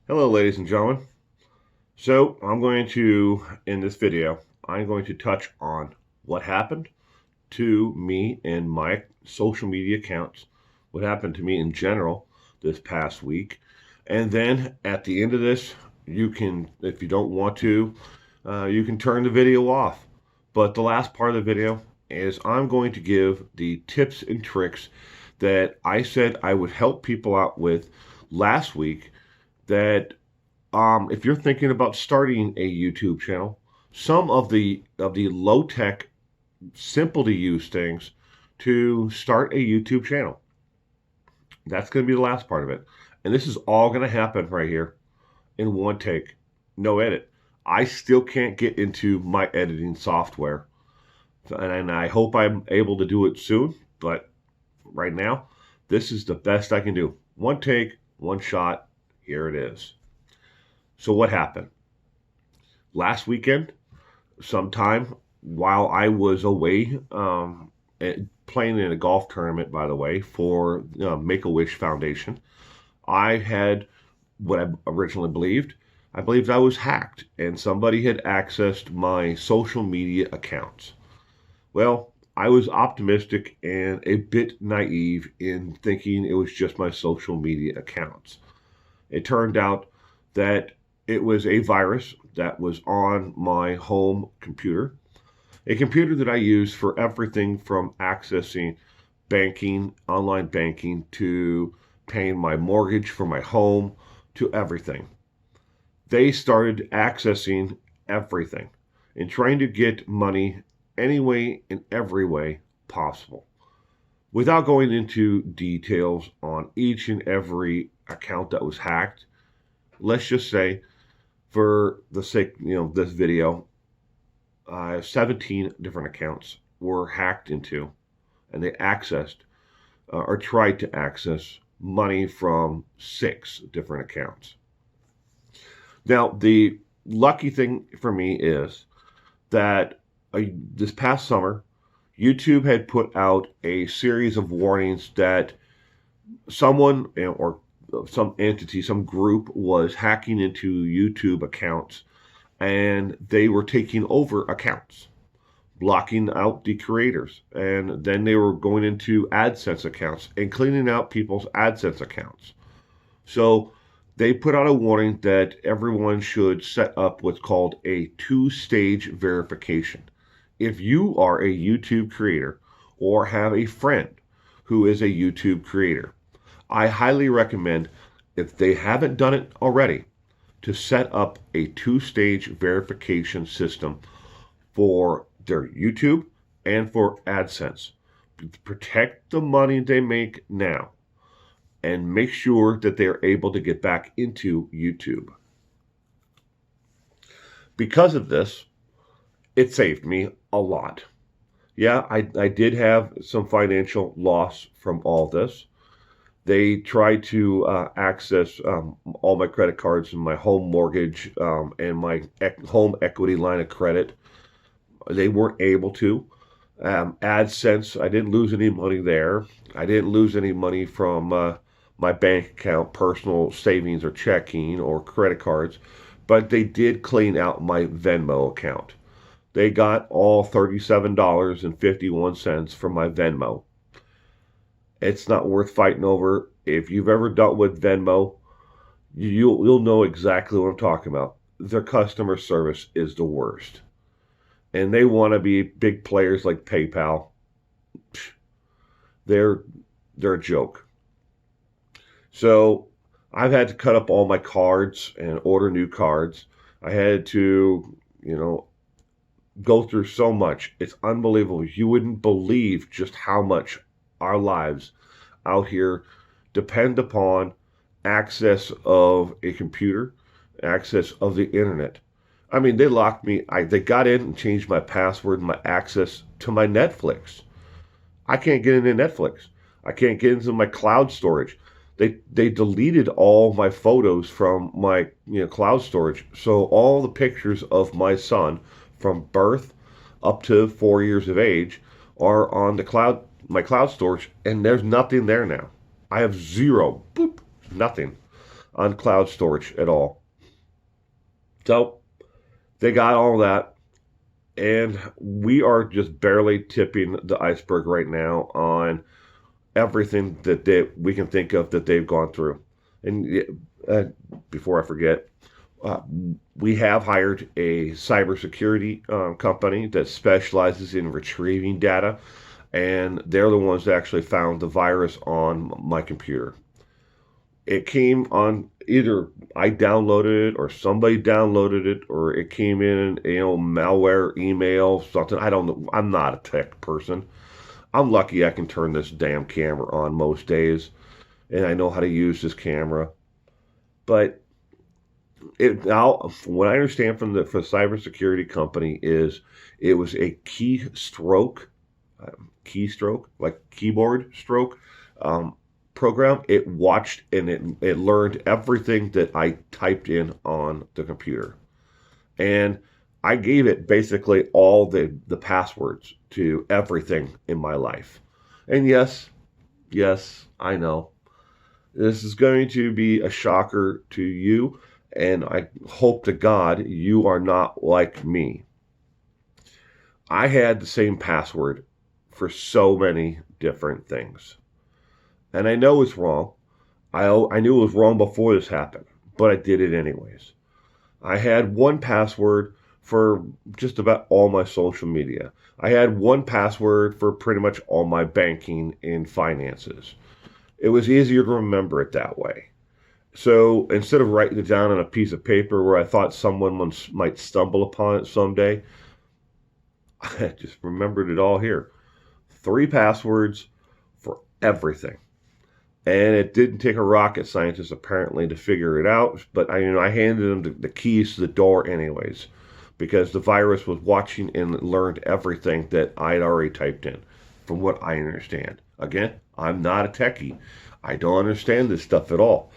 Hello, ladies and gentlemen. So, in this video, I'm going to touch on what happened to me and my social media accounts, what happened to me in general this past week. And then at the end of this, you can, if you don't want to, you can turn the video off. But the last part of the video is I'm going to give the tips and tricks that I said I would help people out with last week that if you're thinking about starting a YouTube channel, some of the low tech, simple to use things to start a YouTube channel. That's going to be the last part of it, and this is all going to happen right here in one take, no edit. I still can't get into my editing software, and I hope I'm able to do it soon. But right now, this is the best I can do. One take, one shot. Here it is. So what happened last weekend? Sometime while I was away playing in a golf tournament, by the way, for Make a Wish Foundation, I had what I originally believed. I believed I was hacked and somebody had accessed my social media accounts. Well, I was optimistic and a bit naive in thinking it was just my social media accounts. It turned out that it was a virus that was on my home computer, a computer that I use for everything from accessing banking, online banking, to paying my mortgage for my home, to everything. They started accessing everything and trying to get money any way and every way possible. Without going into details on each and every account that was hacked, let's just say, for the sake, this video, 17 different accounts were hacked into, and they accessed or tried to access money from 6 different accounts. Now, the lucky thing for me is that this past summer, YouTube had put out a series of warnings that someone or some entity, some group was hacking into YouTube accounts, and they were taking over accounts, blocking out the creators. And then they were going into AdSense accounts and cleaning out people's AdSense accounts. So they put out a warning that everyone should set up what's called a two-stage verification. If you are a YouTube creator or have a friend who is a YouTube creator, I highly recommend, if they haven't done it already, to set up a two-stage verification system for their YouTube and for AdSense. Protect the money they make now and make sure that they're able to get back into YouTube. Because of this, it saved me a lot. Yeah, I did have some financial loss from all this. They tried to access all my credit cards and my home mortgage and my home equity line of credit. They weren't able to. AdSense, I didn't lose any money there. I didn't lose any money from my bank account, personal savings or checking or credit cards, but they did clean out my Venmo account. They got all $37.51 from my Venmo. It's not worth fighting over. If you've ever dealt with Venmo, you'll know exactly what I'm talking about. Their customer service is the worst. And they want to be big players like PayPal. They're they're a joke. So I've had to cut up all my cards and order new cards. I had to, go through so much. It's unbelievable. You wouldn't believe just how much our lives out here depend upon access of a computer, access of the internet. I mean, they locked me. They got in and changed my password and my access to my Netflix. I can't get into Netflix. I can't get into my cloud storage. They deleted all my photos from my cloud storage. So all the pictures of my son from birth up to 4 years of age are on the cloud, my cloud storage, and there's nothing there now. I have zero, boop, nothing. on cloud storage at all. So they got all that, and we are just barely tipping the iceberg right now on everything that we can think of that they've gone through. And before I forget, uh, we have hired a cybersecurity company that specializes in retrieving data, and they're the ones that actually found the virus on my computer. It came on, either I downloaded it or somebody downloaded it, or it came in, malware, email, something. I don't know. I'm not a tech person. I'm lucky I can turn this damn camera on most days, and I know how to use this camera. But what I understand from the cybersecurity company is it was a keystroke, like keyboard stroke, um, program. It watched and it learned everything that I typed in on the computer, and I gave it basically all the passwords to everything in my life. And yes, I know this is going to be a shocker to you, and I hope to God you are not like me. I had the same password for so many different things. And I know it's wrong. I knew it was wrong before this happened, but I did it anyways. I had one password for just about all my social media. I had one password for pretty much all my banking and finances. It was easier to remember it that way. So instead of writing it down on a piece of paper where I thought someone might stumble upon it someday, I just remembered it all here. 3 passwords for everything. And it didn't take a rocket scientist apparently to figure it out, but I handed them the keys to the door anyways, because the virus was watching and learned everything that I'd already typed in, from what I understand. Again, I'm not a techie. I don't understand this stuff at all,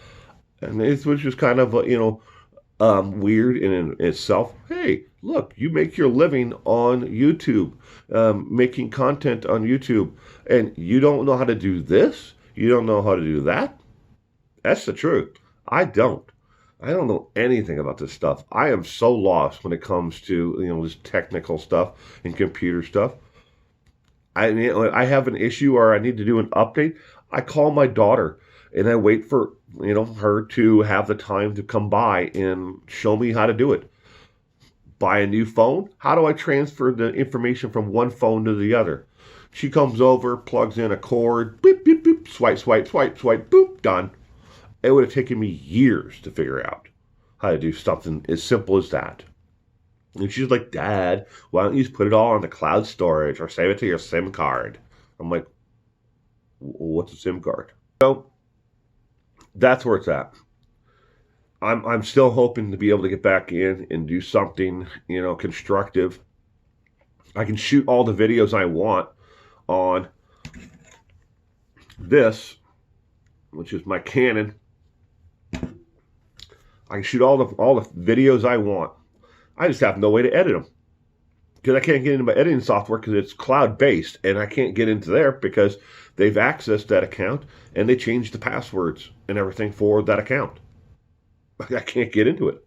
and it was just kind of weird in itself. Hey, look, you make your living on YouTube, making content on YouTube, and you don't know how to do this? You don't know how to do that? That's the truth. I don't. I don't know anything about this stuff. I am so lost when it comes to this technical stuff and computer stuff. I have an issue or I need to do an update. I call my daughter and I wait for her to have the time to come by and show me how to do it. Buy a new phone. How do I transfer the information from one phone to the other? She comes over, plugs in a cord, beep, beep, beep, swipe, swipe, swipe, swipe, boop, done. It would have taken me years to figure out how to do something as simple as that. And she's like, Dad, why don't you just put it all on the cloud storage or save it to your SIM card? I'm like, what's a SIM card? So that's where it's at. I'm still hoping to be able to get back in and do something, constructive. I can shoot all the videos I want on this, which is my Canon. I can shoot all the videos I want. I just have no way to edit them because I can't get into my editing software because it's cloud based, and I can't get into there because they've accessed that account and they changed the passwords and everything for that account. I can't get into it.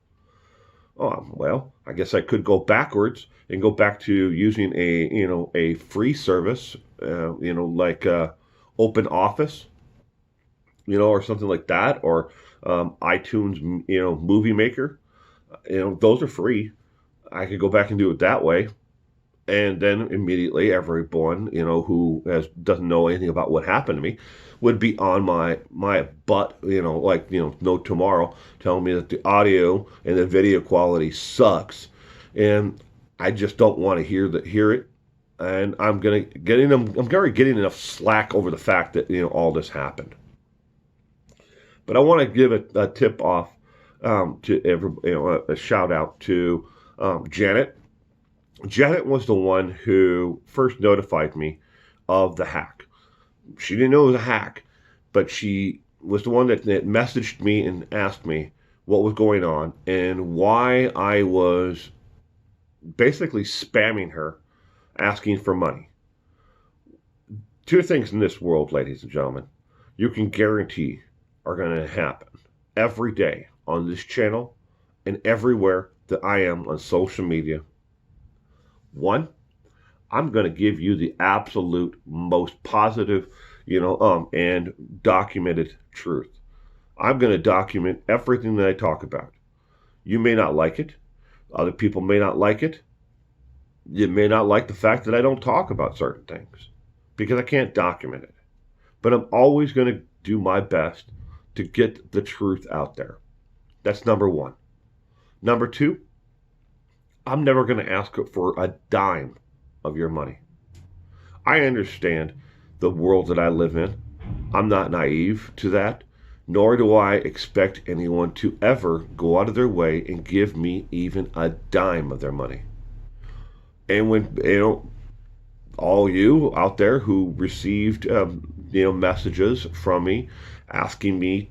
Oh, well, I guess I could go backwards and go back to using a free service, like Open Office, or something like that, or iTunes, Movie Maker. Those are free. I could go back and do it that way, and then immediately everyone who doesn't know anything about what happened to me would be on my butt, no tomorrow, telling me that the audio and the video quality sucks, and I just don't want to hear it, and I'm getting enough slack over the fact that all this happened. But I want to give a tip off to a shout out to Janet. Janet was the one who first notified me of the hack. She didn't know it was a hack, but she was the one that messaged me and asked me what was going on and why I was basically spamming her, asking for money. 2 things in this world, ladies and gentlemen, you can guarantee are going to happen. every day on this channel and everywhere that I am on social media. One, I'm going to give you the absolute most positive, and documented truth. I'm going to document everything that I talk about. You may not like it. Other people may not like it. You may not like the fact that I don't talk about certain things because I can't document it. But I'm always going to do my best to get the truth out there. That's number one. Number two, I'm never going to ask for a dime of your money. I understand the world that I live in. I'm not naive to that, nor do I expect anyone to ever go out of their way and give me even a dime of their money. And when, all you out there who received, messages from me asking me,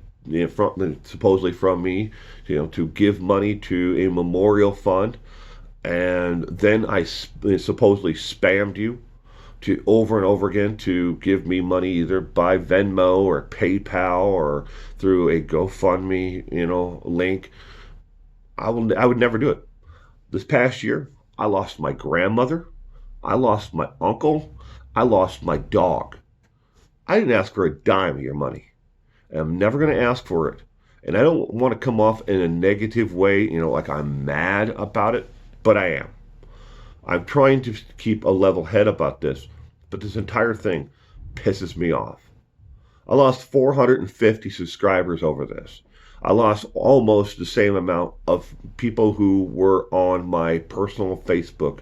supposedly from me, to give money to a memorial fund, and then I supposedly spammed you to over and over again to give me money either by Venmo or PayPal or through a GoFundMe, link. I would never do it. This past year, I lost my grandmother, I lost my uncle, I lost my dog. I didn't ask for a dime of your money. And I'm never going to ask for it. And I don't want to come off in a negative way, like I'm mad about it, but I am. I'm trying to keep a level head about this, but this entire thing pisses me off. I lost 450 subscribers over this. I lost almost the same amount of people who were on my personal Facebook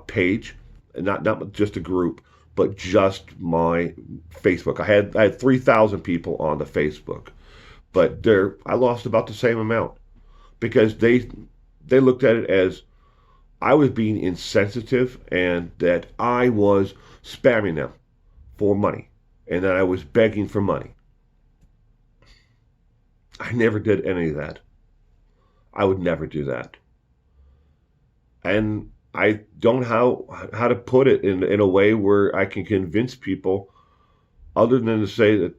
page, not just a group, but just my Facebook. I had 3,000 people on the Facebook, but I lost about the same amount because they looked at it as I was being insensitive and that I was spamming them for money and that I was begging for money. I never did any of that. I would never do that. And I don't know how to put it in a way where I can convince people other than to say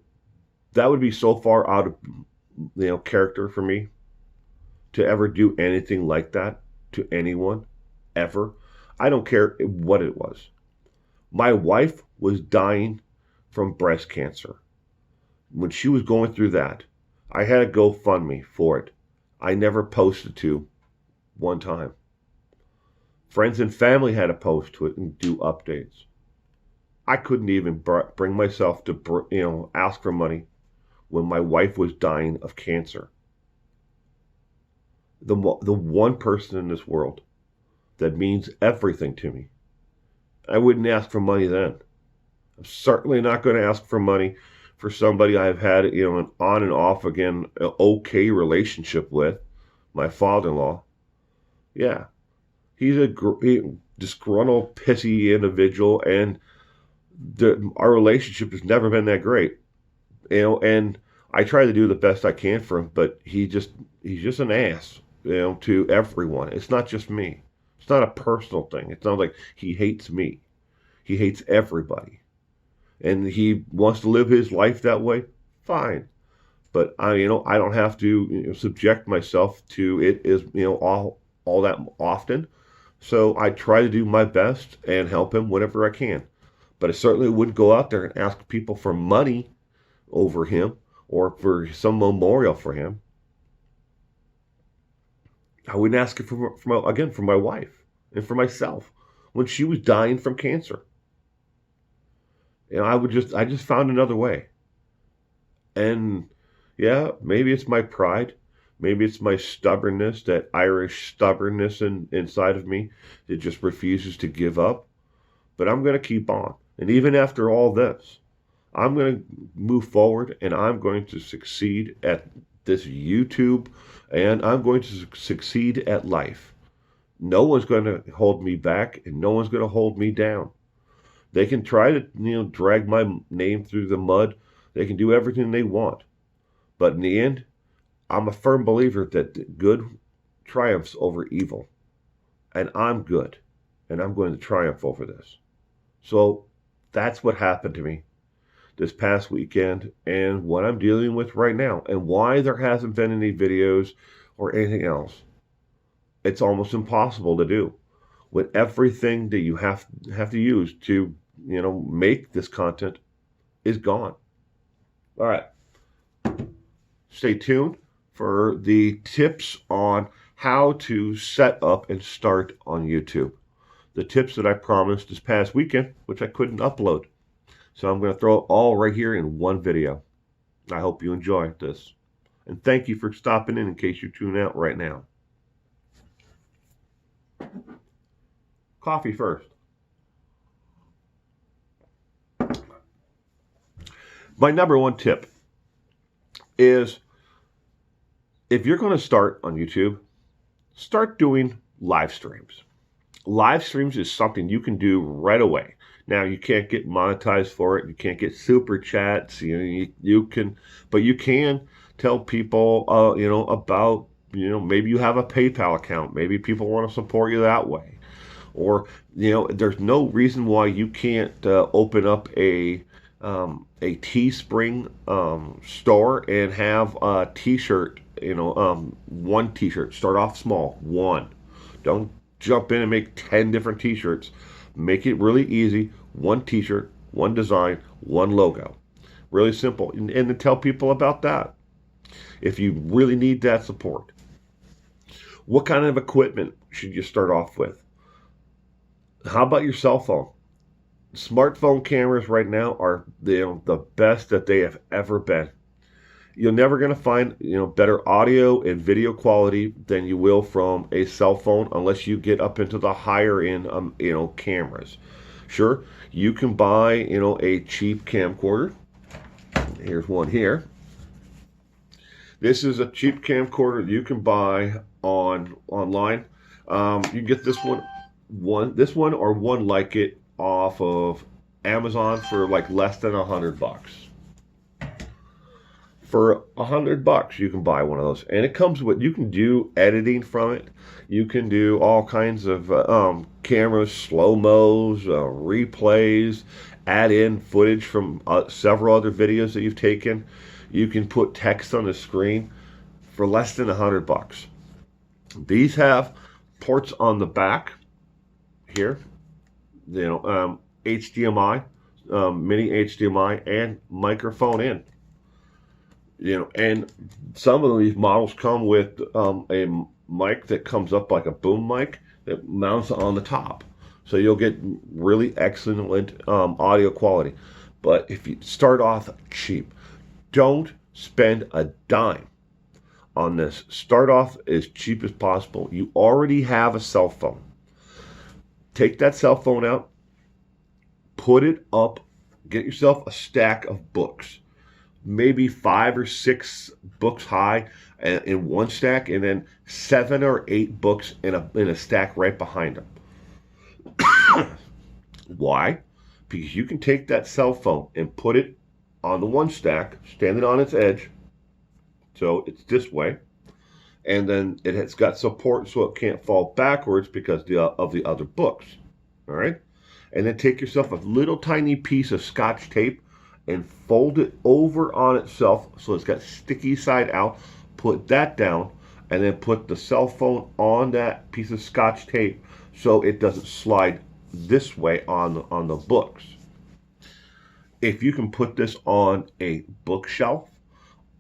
that would be so far out of character for me to ever do anything like that to anyone ever. I don't care what it was. My wife was dying from breast cancer. When she was going through that, I had a GoFundMe for it. I never posted to one time. Friends and family had to post to it and do updates. I couldn't even bring myself to ask for money when my wife was dying of cancer. The one person in this world that means everything to me. I wouldn't ask for money then. I'm certainly not going to ask for money for somebody I've had, an on and off again, okay relationship with, my father-in-law. Yeah, he's a disgruntled, pissy individual, and our relationship has never been that great. And I try to do the best I can for him, but he's just an ass, to everyone. It's not just me. It's not a personal thing. It's not like he hates me. He hates everybody. And he wants to live his life that way. Fine. But I don't have to subject myself to it as all that often. So I try to do my best and help him whenever I can. But I certainly wouldn't go out there and ask people for money over him or for some memorial for him. I wouldn't ask it for my wife and for myself when she was dying from cancer. I just found another way. And yeah, maybe it's my pride. Maybe it's my stubbornness, that Irish stubbornness inside of me that just refuses to give up. But I'm going to keep on. And even after all this, I'm going to move forward and I'm going to succeed at this YouTube and I'm going to succeed at life. No one's going to hold me back and no one's going to hold me down. They can try to, drag my name through the mud. They can do everything they want. But in the end, I'm a firm believer that good triumphs over evil. And I'm good. And I'm going to triumph over this. So that's what happened to me. this past weekend and what I'm dealing with right now and why there hasn't been any videos or anything else. It's almost impossible to do with everything that you have to use to, make this content is gone. All right. Stay tuned for the tips on how to set up and start on YouTube. The tips that I promised this past weekend, which I couldn't upload. So I'm going to throw it all right here in one video. I hope you enjoy this. And thank you for stopping in case you tune out right now. Coffee first. My number one tip is if you're going to start on YouTube, start doing live streams. Live streams is something you can do right away. Now, you can't get monetized for it. You can't get super chats. You can, but you can tell people, about, maybe you have a PayPal account. Maybe people want to support you that way. Or, there's no reason why you can't open up a Teespring store and have a t-shirt, one t-shirt. Start off small, one. Don't jump in and make 10 different t-shirts. Make it really easy. One t-shirt, one design, one logo. Really simple. And then tell people about that if you really need that support. What kind of equipment should you start off with? How about your cell phone? Smartphone cameras right now are the best that they have ever been. You're never going to find better audio and video quality than you will from a cell phone unless you get up into the higher end cameras. Sure, you can buy a cheap camcorder. Here's one here. This is a cheap camcorder you can buy online. You can get this one or one like it off of Amazon for like less than $100. For $100, you can buy one of those, and it comes with, you can do editing from it. You can do all kinds of cameras, slow-mos, replays, add in footage from several other videos that you've taken. You can put text on the screen for less than $100. These have ports on the back here, HDMI, mini HDMI, and microphone in. And some of these models come with a mic that comes up like a boom mic that mounts on the top. So you'll get really excellent audio quality. But if you start off cheap, don't spend a dime on this. Start off as cheap as possible. You already have a cell phone. Take that cell phone out, put it up, get yourself a stack of books. Maybe 5 or 6 books high in one stack, and then 7 or 8 books in a stack right behind them. Why? Because you can take that cell phone and put it on the one stack, standing on its edge, so it's this way, and then it has got support so it can't fall backwards because of the other books. All right? And then take yourself a little tiny piece of Scotch tape and fold it over on itself so it's got sticky side out. Put that down, and then put the cell phone on that piece of Scotch tape so it doesn't slide this way on the books. If you can put this on a bookshelf,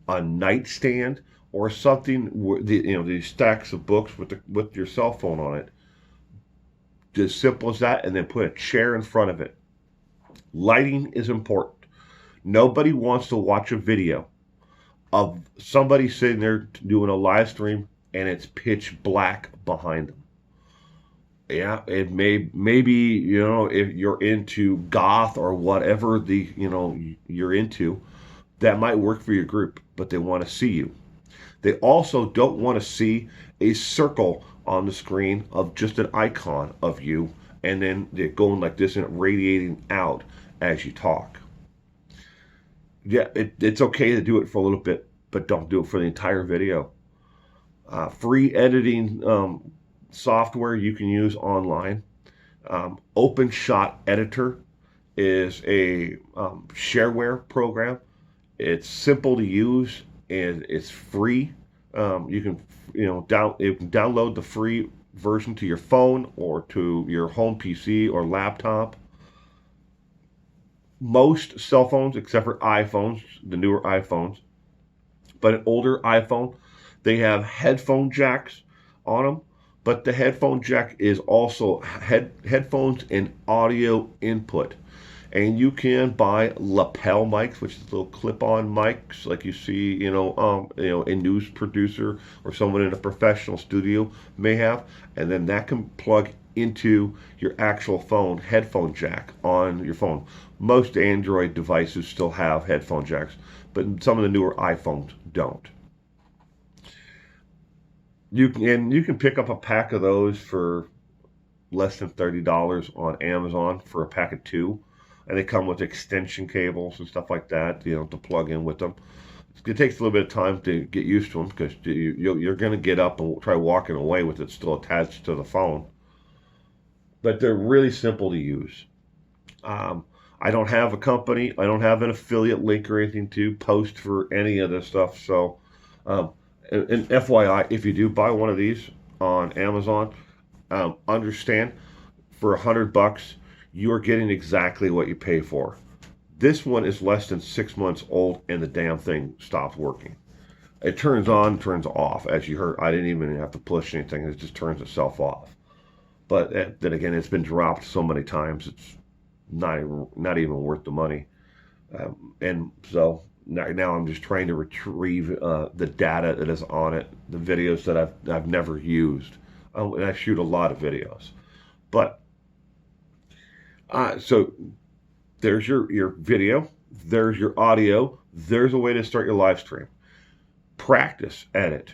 a nightstand, or something, these stacks of books with your cell phone on it, as simple as that, and then put a chair in front of it. Lighting is important. Nobody wants to watch a video of somebody sitting there doing a live stream and it's pitch black behind them. Yeah, it maybe if you're into goth or whatever you're into, that might work for your group, but they want to see you. They also don't want to see a circle on the screen of just an icon of you and then they're going like this and radiating out as you talk. Yeah, it's okay to do it for a little bit, but don't do it for the entire video. Free editing software you can use online. OpenShot Editor is a shareware program. It's simple to use and it's free. You can you can download the free version to your phone or to your home PC or laptop. Most cell phones, except for iPhones, the newer iPhones, but an older iPhone, they have headphone jacks on them. But the headphone jack is also headphones and audio input. And you can buy lapel mics, which is little clip-on mics, like you see, a news producer or someone in a professional studio may have, and then that can plug into your actual phone headphone jack on your phone. Most Android devices still have headphone jacks, but some of the newer iPhones don't. You can pick up a pack of those for less than $30 on Amazon for a pack of two, and they come with extension cables and stuff like that, to plug in with them. It takes a little bit of time to get used to them because you're going to get up and try walking away with it still attached to the phone. But they're really simple to use. I don't have a company. I don't have an affiliate link or anything to post for any of this stuff. So, and FYI, if you do buy one of these on Amazon, understand for $100, you are getting exactly what you pay for. This one is less than 6 months old and the damn thing stopped working. It turns on, turns off. As you heard, I didn't even have to push anything. It just turns itself off. But then again, it's been dropped so many times, it's not even worth the money. And so now I'm just trying to retrieve the data that is on it, the videos that I've never used. And I shoot a lot of videos. But so there's your video, there's your audio, there's a way to start your live stream. Practice at it.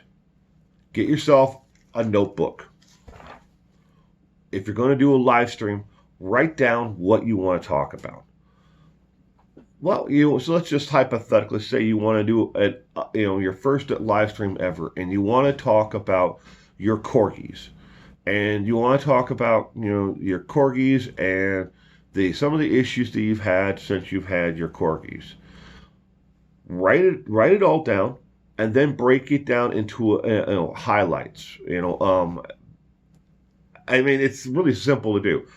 Get yourself a notebook. If you're going to do a live stream, write down what you want to talk about. Well, so let's just hypothetically say you want to do your first live stream ever, and you want to talk about your corgis, and you want to talk about your corgis and some of the issues that you've had since you've had your corgis. Write it all down, and then break it down into highlights. I mean, it's really simple to do.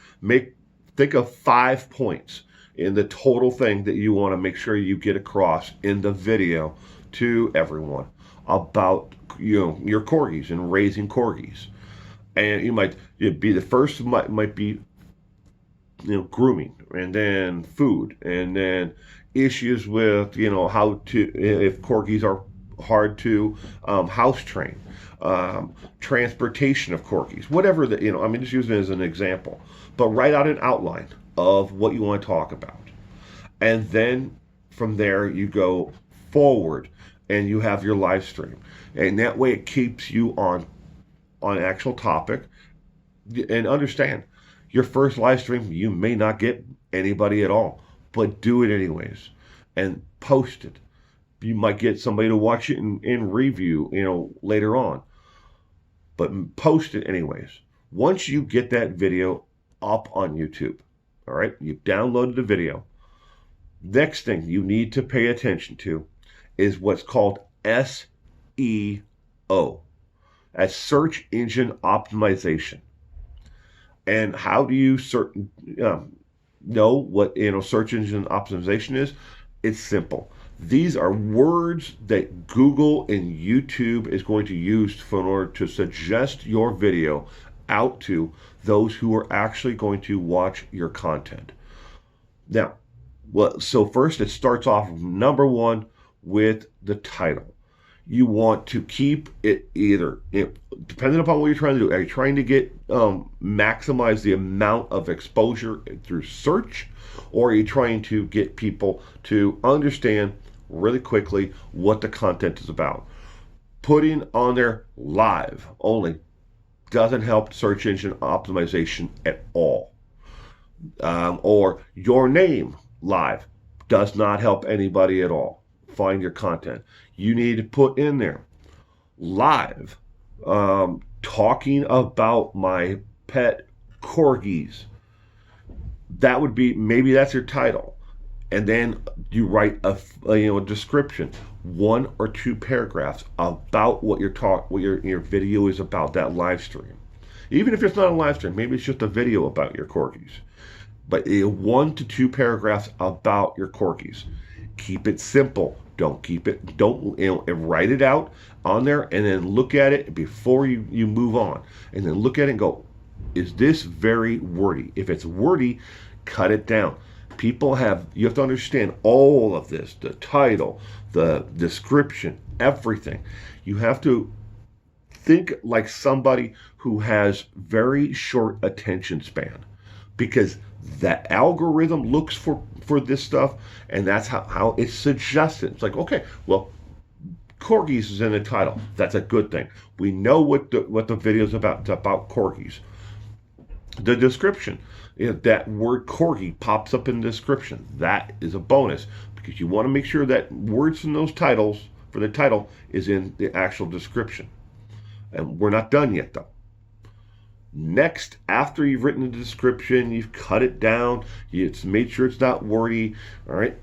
Think of 5 points in the total thing that you want to make sure you get across in the video to everyone about your corgis and raising corgis. And it'd be the first might be grooming, and then food, and then issues with if corgis are hard to house train, transportation of corgis, whatever just using it as an example. But write out an outline of what you want to talk about, and then from there you go forward and you have your live stream, and that way it keeps you on actual topic. And understand, your first live stream you may not get anybody at all, but do it anyways and post it. You might get somebody to watch it in review later on, but post it anyways. Once you get that video up on YouTube, all right, you've downloaded the video. Next thing you need to pay attention to is what's called SEO. That's search engine optimization. And how do you know what search engine optimization is? It's simple. These are words that Google and YouTube is going to use in order to suggest your video out to those who are actually going to watch your content. Now, so first it starts off number one with the title. You want to keep it depending upon what you're trying to do. Are you trying to get maximize the amount of exposure through search, or are you trying to get people to understand really quickly what the content is about? Putting on there live only doesn't help search engine optimization at all. Or your name live does not help anybody at all find your content. You need to put in there live, talking about my pet corgis. that would be, maybe that's your title. And then you write a description, 1 or 2 paragraphs about what your video is about, that live stream. Even if it's not a live stream, maybe it's just a video about your corgis. But 1 to 2 paragraphs about your corgis. Keep it simple. Don't write it out on there and then look at it before you move on. And then look at it and go, is this very wordy? If it's wordy, cut it down. You have to understand all of this, the title, the description, everything. You have to think like somebody who has very short attention span, because that algorithm looks for this stuff, and that's how it's suggested. It's like, okay, well, corgis is in the title. That's a good thing. We know what the video is about. It's about corgis. The description, that word corgi pops up in the description. That is a bonus, because you want to make sure that words from those titles, for the title, is in the actual description. And we're not done yet, though. Next, after you've written the description, you've cut it down, you've made sure it's not wordy, all right?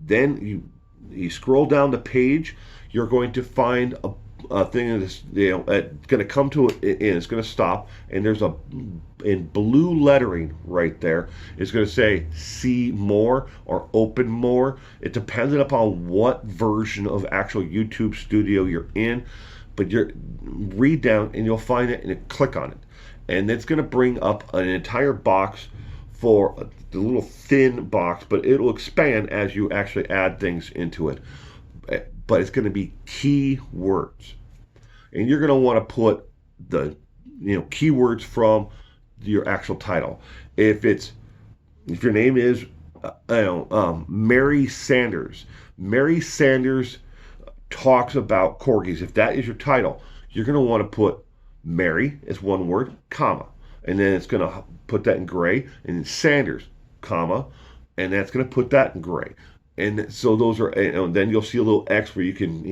Then you scroll down the page, you're going to find a thing that's going to come to it, and it's going to stop, and there's in blue lettering right there, it's going to say see more or open more. It depends upon what version of actual YouTube Studio you're in, but read down and you'll find it, and you click on it, and it's going to bring up an entire box for the little thin box, but it'll expand as you actually add things into it. But it's going to be keywords, and you're going to want to put the keywords from your actual title. If your name is Mary Sanders, Mary Sanders talks about corgis. If that is your title, you're going to want to put Mary as one word, comma, and then it's going to put that in gray, and then Sanders, comma, and that's going to put that in gray. And so those are, and then you'll see a little X where you can,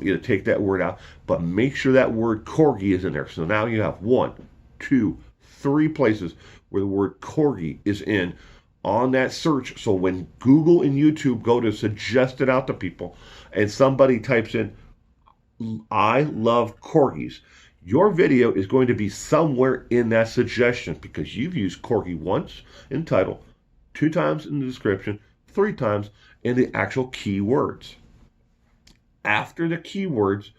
either take that word out, but make sure that word corgi is in there. So now you have 1, 2, 3 places where the word corgi is in on that search. So when Google and YouTube go to suggest it out to people, and somebody types in, I love corgis, your video is going to be somewhere in that suggestion, because you've used corgi once in the title, 2 times in the description, 3 times in the actual keywords. After the keywords,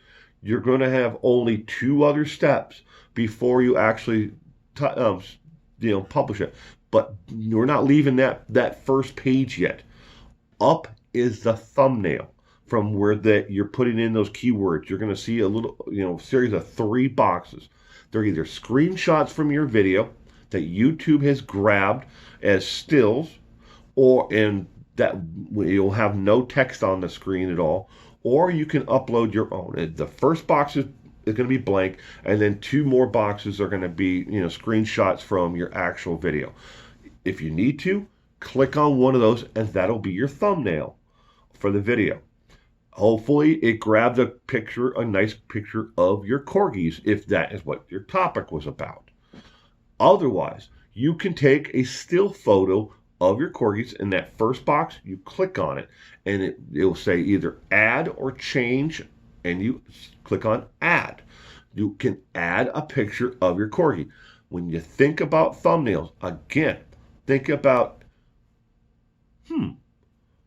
you're going to have only 2 other steps before you actually publish it. But we're not leaving that first page yet. Up is the thumbnail from where you're putting in those keywords. You're going to see a little series of 3 boxes. They're either screenshots from your video that YouTube has grabbed as stills, and that you'll have no text on the screen at all, or you can upload your own. The first box is going to be blank, and then 2 more boxes are going to be screenshots from your actual video. If you need to, click on one of those, and that'll be your thumbnail for the video. Hopefully it grabs a nice picture of your corgis, if that is what your topic was about. Otherwise, you can take a still photo of your corgis. In that first box, you click on it, and it will say either add or change, and you click on add. You can add a picture of your corgi. When you think about thumbnails, again, think about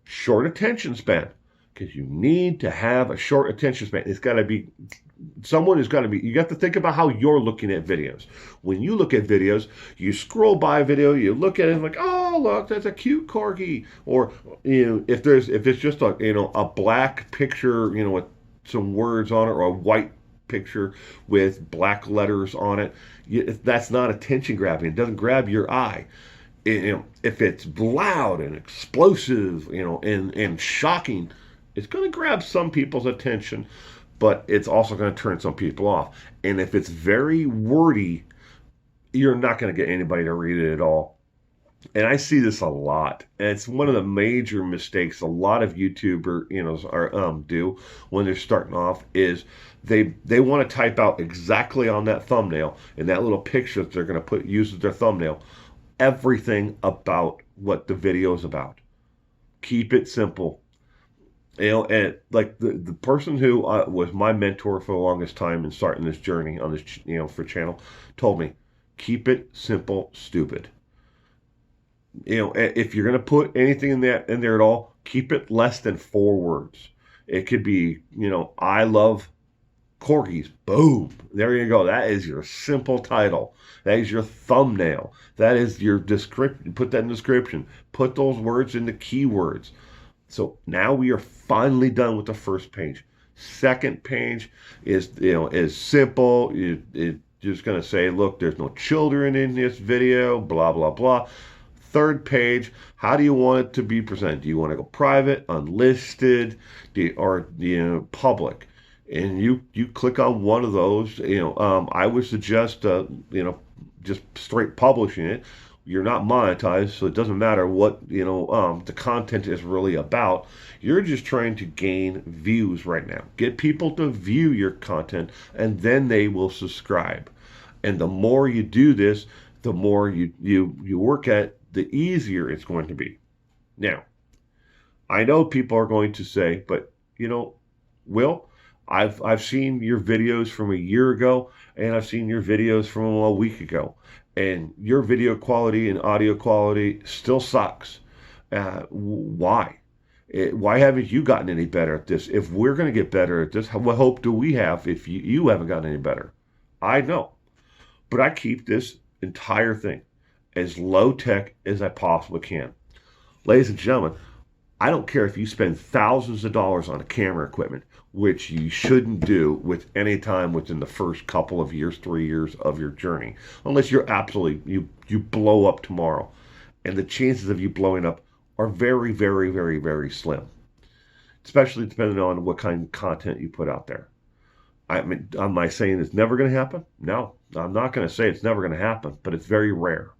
short attention span, because you need to have a short attention span. It's got to be, you got to think about how you're looking at videos. When you look at videos, you scroll by a video, you look at it like, oh, look, that's a cute corgi. Or, if it's just a black picture, with some words on it, or a white picture with black letters on it, that's not attention grabbing. It doesn't grab your eye. If it's loud and explosive, and shocking, it's going to grab some people's attention, but it's also going to turn some people off. And if it's very wordy, you're not going to get anybody to read it at all. And I see this a lot. And it's one of the major mistakes a lot of YouTubers, do when they're starting off, is they want to type out exactly on that thumbnail, and that little picture that they're going to use as their thumbnail, everything about what the video is about. Keep it simple. And like the person who was my mentor for the longest time in starting this journey on this, for channel, told me, keep it simple, stupid. If you're going to put anything in there at all, keep it less than 4 words. It could be, I love corgis. Boom. There you go. That is your simple title. That is your thumbnail. That is your description. Put that in the description. Put those words into keywords. So now we are finally done with the first page. Second page is simple. It's just going to say, look, there's no children in this video, blah, blah, blah. Third page, how do you want it to be presented? Do you want to go private, unlisted, or public? And you click on one of those. I would suggest just straight publishing it. You're not monetized, so it doesn't matter what the content is really about. You're just trying to gain views right now. Get people to view your content, and then they will subscribe. And the more you do this, the more you work at, the easier it's going to be. Now, I know people are going to say, but Will, I've seen your videos from a year ago, and I've seen your videos from a week ago, and your video quality and audio quality still sucks. Why? Why haven't you gotten any better at this? If we're going to get better at this, what hope do we have if you haven't gotten any better? I know. But I keep this entire thing as low tech as I possibly can. Ladies and gentlemen, I don't care if you spend thousands of dollars on camera equipment, which you shouldn't do with any time within the first couple of years, 3 years of your journey, unless you're absolutely, you blow up tomorrow. And the chances of you blowing up are very, very, very, very slim, especially depending on what kind of content you put out there. I mean, am I saying it's never going to happen? No, I'm not going to say it's never going to happen, but it's very rare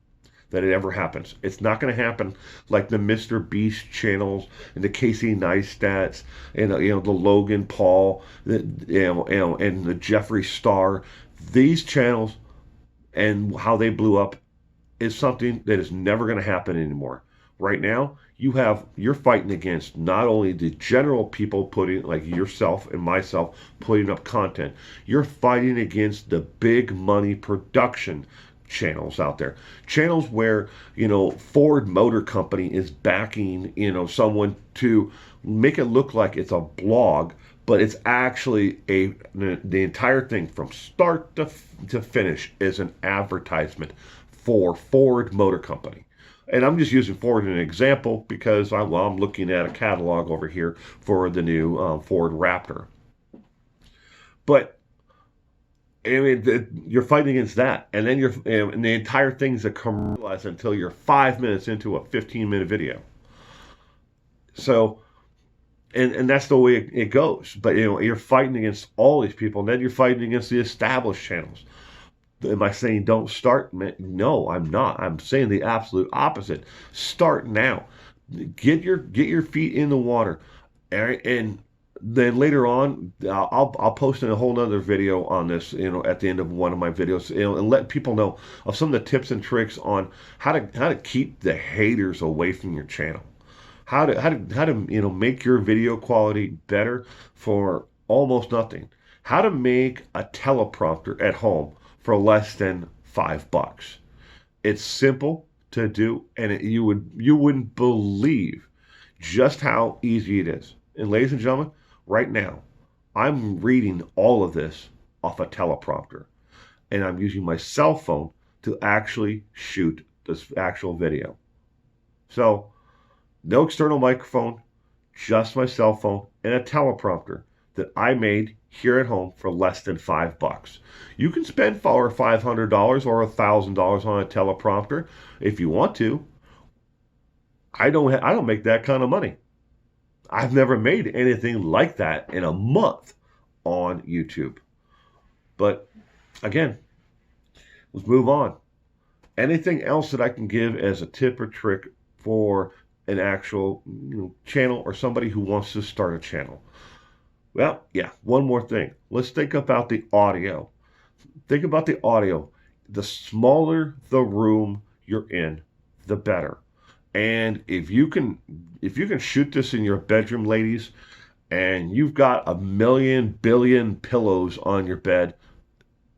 that it ever happens. It's not going to happen like the Mr. Beast channels and the Casey Neistats and the Logan Paul, and the Jeffree Star. These channels and how they blew up is something that is never going to happen anymore. Right now, you're fighting against not only the general people putting, like yourself and myself, putting up content. You're fighting against the big money production channels out there, channels where Ford Motor Company is backing someone to make it look like it's a blog, but it's actually the entire thing from start to finish is an advertisement for Ford Motor Company. And I'm just using Ford as an example because I'm looking at a catalog over here for the new Ford Raptor. But I mean, you're fighting against that, and then and the entire thing's a commercialized until you're 5 minutes into a 15-minute video. So, and that's the way it goes. But you're fighting against all these people, and then you're fighting against the established channels. Am I saying don't start? No, I'm not. I'm saying the absolute opposite. Start now. Get your feet in the water, and then later on, I'll post in a whole nother video on this, at the end of one of my videos, and let people know of some of the tips and tricks on how to keep the haters away from your channel, how to make your video quality better for almost nothing, how to make a teleprompter at home for less than $5. It's simple to do, and you wouldn't believe just how easy it is. And ladies and gentlemen, right now, I'm reading all of this off a teleprompter, and I'm using my cell phone to actually shoot this actual video. So, no external microphone, just my cell phone and a teleprompter that I made here at home for less than $5. You can spend $400 or $500 or $1,000 on a teleprompter if you want to. I don't make that kind of money. I've never made anything like that in a month on YouTube. But again, let's move on. Anything else that I can give as a tip or trick for an actual channel or somebody who wants to start a channel? Well, yeah, one more thing. Let's think about the audio. Think about the audio. The smaller the room you're in, the better. And if you can shoot this in your bedroom, ladies, and you've got 1,000,000,000,000 pillows on your bed,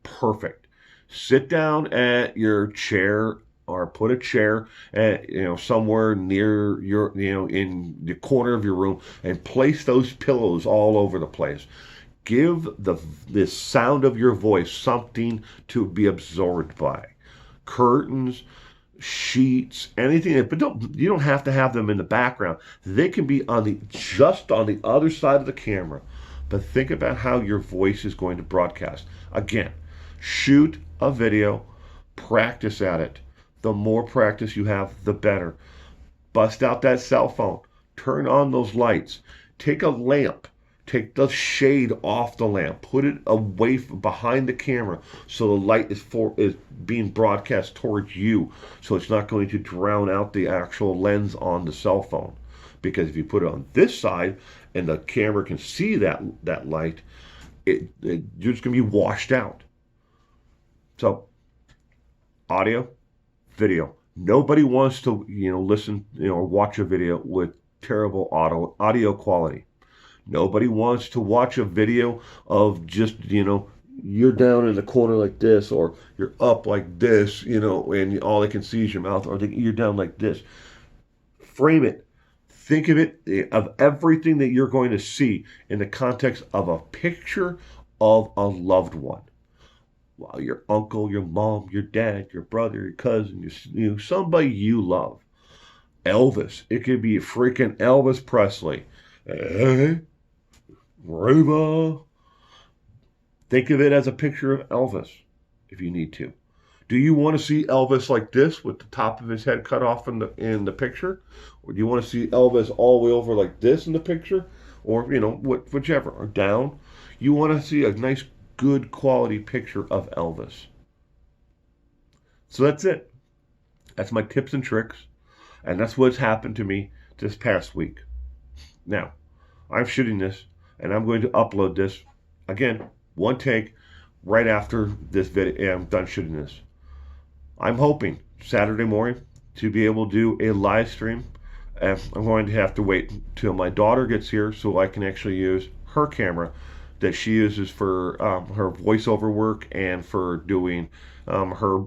perfect. Sit down at your chair or put a chair at, somewhere near your, in the corner of your room, and place those pillows all over the place. Give the sound of your voice something to be absorbed by. Curtains, sheets, anything, but you don't have to have them in the background. They can be just on the other side of the camera. But think about how your voice is going to broadcast. Again, shoot a video, practice at it. The more practice you have, the better. Bust out that cell phone, turn on those lights, take a lamp, take the shade off the lamp, put it away behind the camera so the light is being broadcast towards you, so it's not going to drown out the actual lens on the cell phone. Because if you put it on this side and the camera can see that light, you're just going to be washed out. So, audio, video. Nobody wants to, listen, or watch a video with terrible audio quality. Nobody wants to watch a video of just, you're down in the corner like this, or you're up like this, and all they can see is your mouth, or you're down like this. Frame it. Think of it, of everything that you're going to see in the context of a picture of a loved one. Well, your uncle, your mom, your dad, your brother, your cousin, somebody you love. Elvis. It could be freaking Elvis Presley. Hey, Reba. Think of it as a picture of Elvis, if you need to. Do you want to see Elvis like this, with the top of his head cut off in the picture? Or do you want to see Elvis all the way over like this in the picture? Or, whichever, or down? You want to see a nice, good quality picture of Elvis. So that's it. That's my tips and tricks. And that's what's happened to me this past week. Now, I'm shooting this, and I'm going to upload this, again, one take, right after this video. I'm done shooting this. I'm hoping Saturday morning to be able to do a live stream. I'm going to have to wait till my daughter gets here so I can actually use her camera that she uses for her voiceover work and for doing her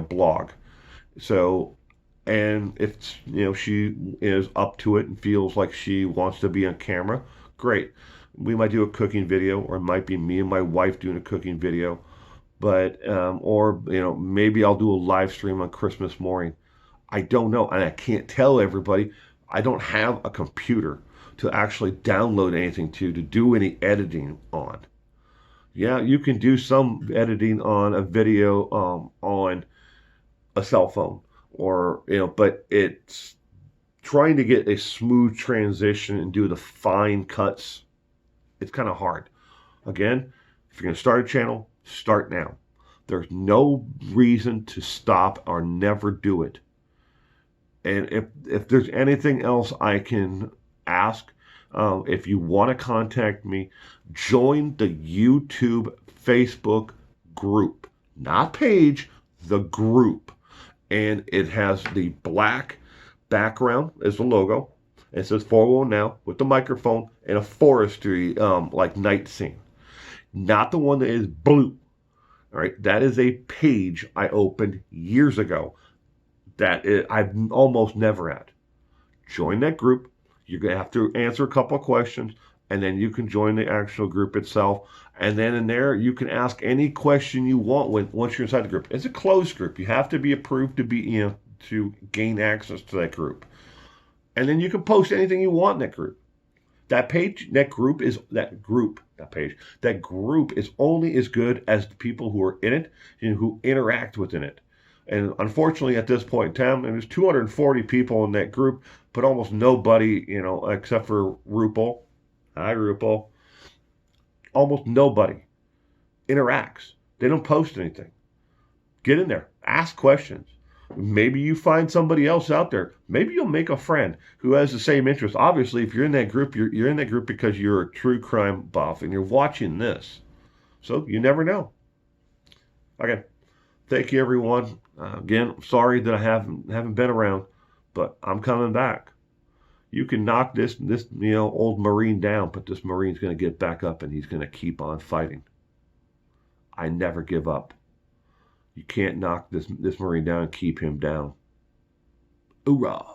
blog. So, and if she is up to it and feels like she wants to be on camera, great. We might do a cooking video, or it might be me and my wife doing a cooking video. But or maybe I'll do a live stream on Christmas morning. I don't know, and I can't tell everybody. I don't have a computer to actually download anything to do any editing on. Yeah, you can do some editing on a video on a cell phone, or but it's trying to get a smooth transition and do the fine cuts. It's kind of hard. Again, if you're going to start a channel, start now. There's no reason to stop or never do it. And if there's anything else I can ask, if you want to contact me, join the YouTube Facebook group. Not page, the group. And it has the black background as the logo. It says 411 Now with the microphone and a forestry like night scene. Not the one that is blue. All right, that is a page I opened years ago that I'm almost never at. Join that group. You're going to have to answer a couple of questions, and then you can join the actual group itself. And then in there, you can ask any question you want once you're inside the group. It's a closed group. You have to be approved to be to gain access to that group. And then you can post anything you want in that group. That group is only as good as the people who are in it and who interact within it. And unfortunately, at this point in time, there's 240 people in that group, but almost nobody, except for RuPaul. Hi, RuPaul. Almost nobody interacts. They don't post anything. Get in there. Ask questions. Maybe you find somebody else out there. Maybe you'll make a friend who has the same interest. Obviously, if you're in that group, you're in that group because you're a true crime buff and you're watching this. So you never know. Okay. Thank you, everyone. Again, I'm sorry that I haven't been around, but I'm coming back. You can knock this old Marine down, but this Marine's going to get back up and he's going to keep on fighting. I never give up. You can't knock this Marine down and keep him down. Hoorah!